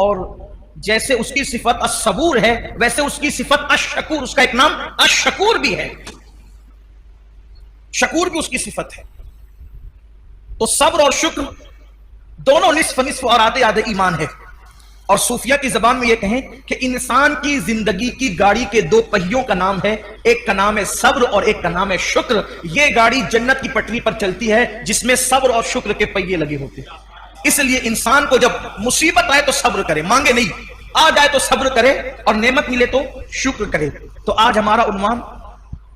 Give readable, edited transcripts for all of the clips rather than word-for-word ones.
اور جیسے اس کی صفت الصبور ہے ویسے اس کی صفت الشکور، اس کا ایک نام الشکور بھی ہے، شکور بھی اس کی صفت ہے۔ تو صبر اور شکر دونوں نصف نصف اور آدھے آدھے ایمان ہے۔ اور صوفیہ کی زبان میں یہ کہیں کہ انسان کی زندگی کی گاڑی کے دو پہیوں کا نام ہے، ایک کا نام ہے صبر اور ایک کا نام ہے شکر۔ یہ گاڑی جنت کی پٹری پر چلتی ہے جس میں صبر اور شکر کے پہیے لگے ہوتے ہیں۔ اس لیے انسان کو جب مصیبت آئے تو صبر کرے، مانگے نہیں، آ جائے تو صبر کرے، اور نعمت ملے تو شکر کرے۔ تو آج ہمارا عنوان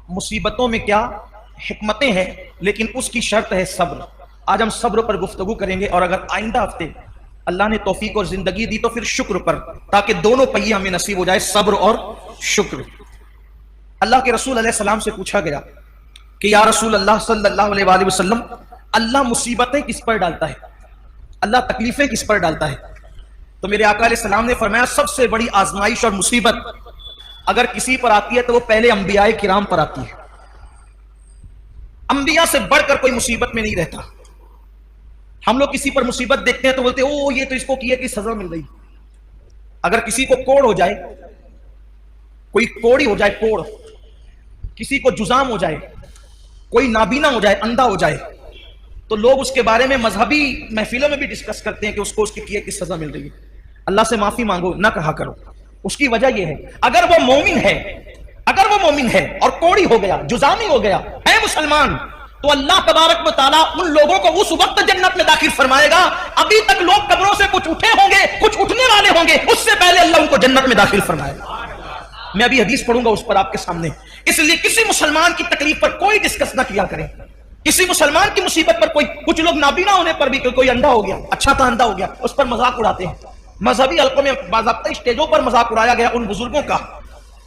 مصیبتوں میں کیا حکمتیں ہیں، لیکن اس کی شرط ہے صبر۔ آج ہم صبر پر گفتگو کریں گے، اور اگر آئندہ ہفتے اللہ نے توفیق اور زندگی دی تو پھر شکر پر، تاکہ دونوں پہیے ہمیں نصیب ہو جائے، صبر اور شکر۔ اللہ کے رسول علیہ السلام سے پوچھا گیا کہ یا رسول اللہ صلی اللہ علیہ وآلہ وسلم، اللہ مصیبتیں کس پر ڈالتا ہے، اللہ تکلیفیں کس پر ڈالتا ہے؟ تو میرے آقا علیہ السلام نے فرمایا سب سے بڑی آزمائش اور مصیبت اگر کسی پر آتی ہے تو وہ پہلے انبیاء کرام پر آتی ہے۔ انبیاء سے بڑھ کر کوئی مصیبت میں نہیں رہتا۔ ہم لوگ کسی پر مصیبت دیکھتے ہیں تو بولتے ہیں او یہ تو اس کو کیے کہ سزا مل گئی۔ اگر کسی کو کوڑ ہو جائے، کوئی کوڑی ہو جائے، کوڑ، کسی کو جزام ہو جائے، کوئی نابینا ہو جائے، اندھا ہو جائے، تو لوگ اس کے بارے میں مذہبی محفلوں میں بھی ڈسکس کرتے ہیں کہ اس کو اس کے کیے کی سزا مل رہی ہے۔ اللہ سے معافی مانگو نہ کہا کرو۔ اس کی وجہ یہ ہے اگر وہ مومن ہے اور کوڑی ہو گیا، جزامی ہو گیا، اے مسلمان، تو اللہ تبارک و تعالیٰ ان لوگوں کو اس وقت جنت میں داخل فرمائے گا۔ ابھی تک لوگ قبروں سے کچھ اٹھے ہوں گے، کچھ اٹھنے والے ہوں گے، اس سے پہلے اللہ ان کو جنت میں داخل فرمائے گا۔ میں ابھی حدیث پڑھوں گا اس پر آپ کے سامنے۔ اس لیے کسی مسلمان کی تکلیف پر کوئی ڈسکس نہ کیا کریں، کسی مسلمان کی مصیبت پر کوئی، کچھ لوگ نابینا ہونے پر بھی کوئی اندھا ہو گیا، اچھا تھا اندھا ہو گیا، اس پر مذاق اڑاتے ہیں۔ مذہبی حلقوں میں باضابطہ اسٹیجوں پر مذاق اڑایا گیا ان بزرگوں کا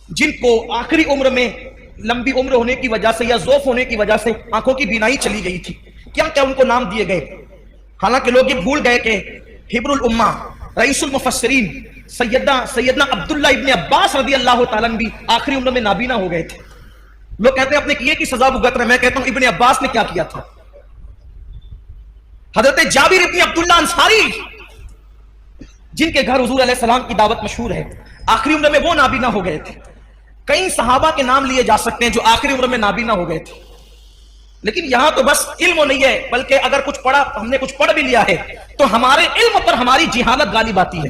جن کو آخری عمر میں لمبی عمر ہونے کی وجہ سے یا ذوف ہونے کی وجہ سے آنکھوں کی بینائی چلی گئی تھی، کیا کیا ان کو نام دیے گئے۔ حالانکہ لوگ یہ بھول گئے کہ حبر الامہ، رئیس المفسرین سیدنا عبداللہ ابن عباس رضی اللہ تعالیٰ عنہ بھی آخری عمر میں نابینا ہو گئے تھے۔ لوگ کہتے ہیں اپنے کیے کی سزا بھگت رہے، میں کہتا ہوں ابن عباس نے کیا کیا تھا۔ حضرت جابر ابن عبداللہ انصاری جن کے گھر حضور علیہ السلام کی دعوت مشہور ہے، آخری عمر میں وہ نابینا ہو گئے تھے۔ کئی صحابہ کے نام لیے جا سکتے ہیں جو آخری عمر میں نابینا ہو گئے تھے۔ لیکن یہاں تو بس علم نہیں ہے، بلکہ اگر کچھ پڑھا، ہم نے کچھ پڑھ بھی لیا ہے تو ہمارے علم پر ہماری جہالت غالب آتی ہے۔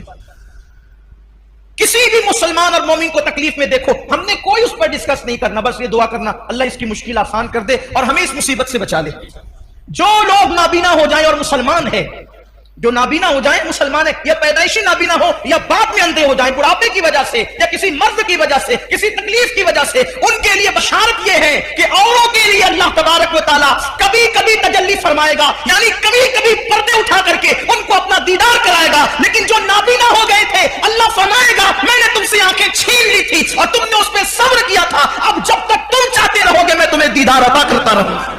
کسی بھی مسلمان اور مومن کو تکلیف میں دیکھو، ہم نے کوئی اس پر ڈسکس نہیں کرنا، بس یہ دعا کرنا اللہ اس کی مشکل آسان کر دے اور ہمیں اس مصیبت سے بچا لے۔ جو لوگ نابینا ہو جائیں اور مسلمان ہے، جو نابینا ہو جائیں مسلمان ہے، یا پیدائشی نابینا ہو یا بعد میں اندھے ہو جائیں بڑھاپے کی وجہ سے یا کسی مرض کی وجہ سے، کسی تکلیف کی وجہ سے، ان کے لیے بشارت یہ ہے کہ اوروں کے لیے اللہ تبارک و تعالیٰ کبھی کبھی تجلی فرمائے گا، یعنی کبھی کبھی پردے اٹھا کر کے ان کو اپنا دیدار کرائے گا۔ لیکن جو نابینا ہو گئے تھے اللہ فرمائے گا میں نے تم سے آنکھیں چھین لی تھی اور تم نے اس پہ صبر کیا تھا، اب جب تک تم چاہتے رہو گے میں تمہیں دیدار عطا کرتا رہوں گا،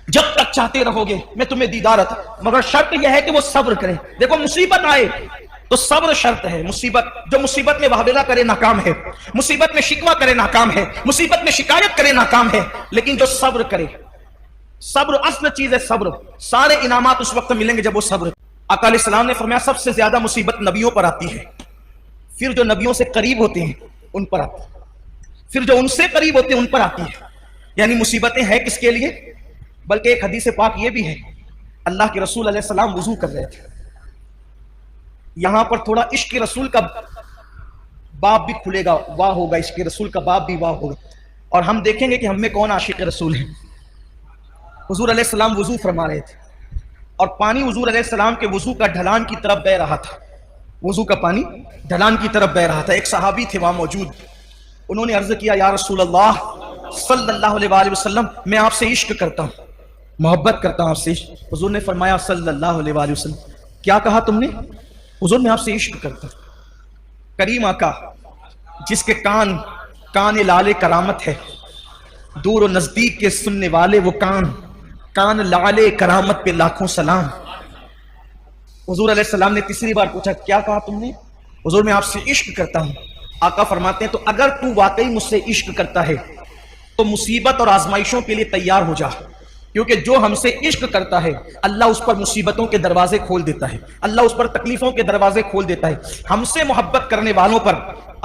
جب تک چاہتے رہو گے میں تمہیں دیدار عطا، مگر شرط یہ ہے کہ وہ صبر کرے۔ دیکھو مصیبت آئے تو صبر شرط ہے۔ جو مصیبت میں واویلا کرے ناکام ہے، مصیبت میں شکوہ کرے ناکام ہے، مصیبت میں شکایت کرے ناکام ہے، لیکن جو صبر کرے، صبر اصل چیز ہے۔ صبر، سارے انعامات اس وقت ملیں گے جب وہ صبر۔ آقا علیہ السلام نے فرمایا سب سے زیادہ مصیبت نبیوں پر آتی ہے، پھر جو نبیوں سے قریب ہوتے ہیں ان پر آتی ہے، پھر جو ان سے قریب ہوتے ہیں ان پر آتی ہے۔ یعنی مصیبتیں ہیں کس کے لیے؟ بلکہ ایک حدیث پاک یہ بھی ہے، اللہ کے رسول علیہ السلام وضو کر رہے تھے، یہاں پر تھوڑا عشق رسول کا باب بھی کھلے گا، واہ ہوگا، عشق رسول کا باب بھی واہ ہوگا، اور ہم دیکھیں گے کہ ہم میں کون عاشق رسول ہے۔ حضور علیہ السلام وضو فرما رہے تھے اور پانی حضور علیہ السلام کے وضو کا ڈھلان کی طرف بہ رہا تھا، وضو کا پانی ڈھلان کی طرف بہ رہا تھا۔ ایک صحابی تھے وہاں موجود، انہوں نے عرض کیا یا رسول اللہ صلی اللہ علیہ وآلہ وسلم میں آپ سے عشق کرتا ہوں، محبت کرتا ہوں آپ سے۔ حضور نے فرمایا صلی اللہ علیہ وآلہ وسلم کیا کہا تم نے؟ حضور میں آپ سے عشق کرتا ہوں۔ کریم آقا جس کے کان لال کرامت ہے، دور و نزدیک کے سننے والے وہ کان لال کرامت پہ لاکھوں سلام۔ حضور علیہ السلام نے تیسری بار پوچھا کیا کہا تم نے؟ حضور میں آپ سے عشق کرتا ہوں۔ آقا فرماتے ہیں تو اگر تو واقعی مجھ سے عشق کرتا ہے تو مصیبت اور آزمائشوں کے لیے تیار ہو جا، کیونکہ جو ہم سے عشق کرتا ہے اللہ اس پر مصیبتوں کے دروازے کھول دیتا ہے، اللہ اس پر تکلیفوں کے دروازے کھول دیتا ہے۔ ہم سے محبت کرنے والوں پر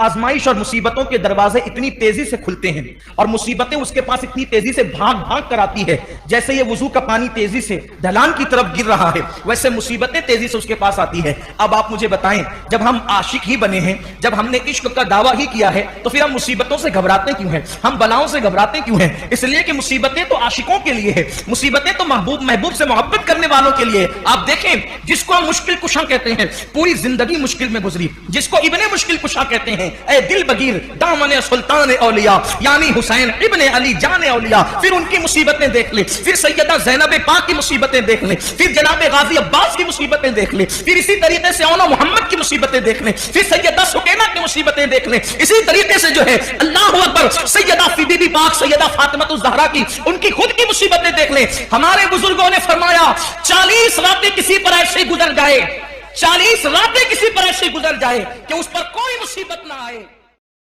آزمائش اور مصیبتوں کے دروازے اتنی تیزی سے کھلتے ہیں اور مصیبتیں اس کے پاس اتنی تیزی سے بھاگ بھاگ کر آتی ہے، جیسے یہ وضو کا پانی تیزی سے ڈھلان کی طرف گر رہا ہے ویسے مصیبتیں تیزی سے اس کے پاس آتی ہے۔ اب آپ مجھے بتائیں، جب ہم عاشق ہی بنے ہیں، جب ہم نے عشق کا دعویٰ ہی کیا ہے، تو پھر ہم مصیبتوں سے گھبراتے کیوں ہیں؟ ہم بلاؤں سے گھبراتے کیوں ہیں؟ اس لیے کہ مصیبتیں تو عاشقوں کے لیے ہے، مصیبتیں تو محبوب سے محبت کرنے والوں کے لیے۔ آپ دیکھیں، جس کو ہم مشکل کشا کہتے ہیں، پوری زندگی مشکل میں گزری، جس کو ابن مشکل کشا کہتے ہیں، اے دل بگیر دامن سلطان اولیاء یعنی حسین ابن علی جان اولیاء، پھر ان کی مصیبتیں دیکھ لیں، پھر سیدہ زینب پاک کی مصیبتیں دیکھ لیں، پھر جناب غازی عباس کی مصیبتیں دیکھ لیں، پھر اسی طریقے سے اونا محمد کی مصیبتیں دیکھ لیں، پھر سیدہ سکینہ کی مصیبتیں دیکھ لیں، اسی طریقے سے جو ہے اللہ اکبر سیدہ بی بی پاک سیدہ فاطمہ الزہرا کی ان کی خود کی مصیبتیں دیکھ لیں۔ ہمارے بزرگوں نے فرمایا 40 راتیں کسی پر ایسے گزر جائے، 40 راتیں کسی پر ایسے گزر جائے کہ اس پر کوئی مصیبت نہ آئے۔